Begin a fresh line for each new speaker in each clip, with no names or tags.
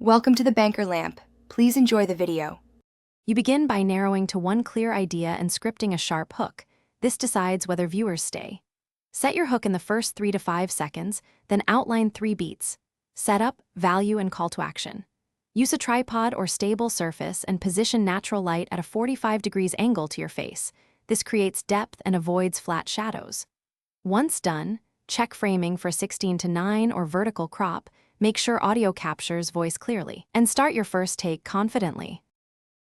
Welcome to the Banker Lamp. Please enjoy the video.
You begin by narrowing to one clear idea and scripting a sharp hook. This decides whether viewers stay. Set your hook in the first 3 to 5 seconds, then outline 3 beats: setup, value, and call to action. Use a tripod or stable surface and position natural light at a 45 degrees angle to your face. This creates depth and avoids flat shadows. Once done, check framing for 16:9 or vertical crop. Make sure audio captures voice clearly, and start your first take confidently.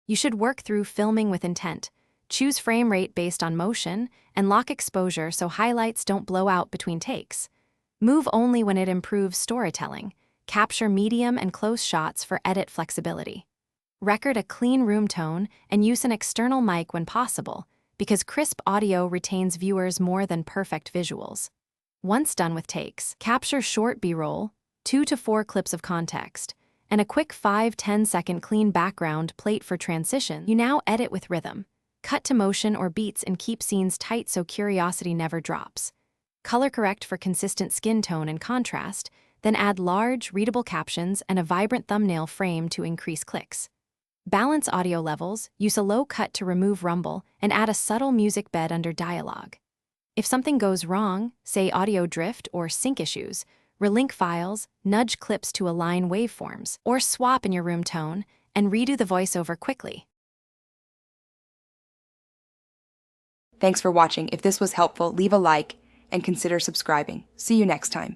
You should work through filming with intent. Choose frame rate based on motion, and lock exposure so highlights don't blow out between takes. Move only when it improves storytelling. Capture medium and close shots for edit flexibility. Record a clean room tone and use an external mic when possible, because crisp audio retains viewers more than perfect visuals. Once done with takes, capture short B-roll, 2 to 4 clips of context, and a quick 5-10 second clean background plate for transition. You now edit with rhythm. Cut to motion or beats and keep scenes tight so curiosity never drops. Color correct for consistent skin tone and contrast, then add large, readable captions and a vibrant thumbnail frame to increase clicks. Balance audio levels, use a low cut to remove rumble, and add a subtle music bed under dialogue. If something goes wrong, say audio drift or sync issues, relink files, nudge clips to align waveforms, or swap in your room tone and redo the voiceover quickly.
Thanks for watching. If this was helpful, leave a like and consider subscribing. See you next time.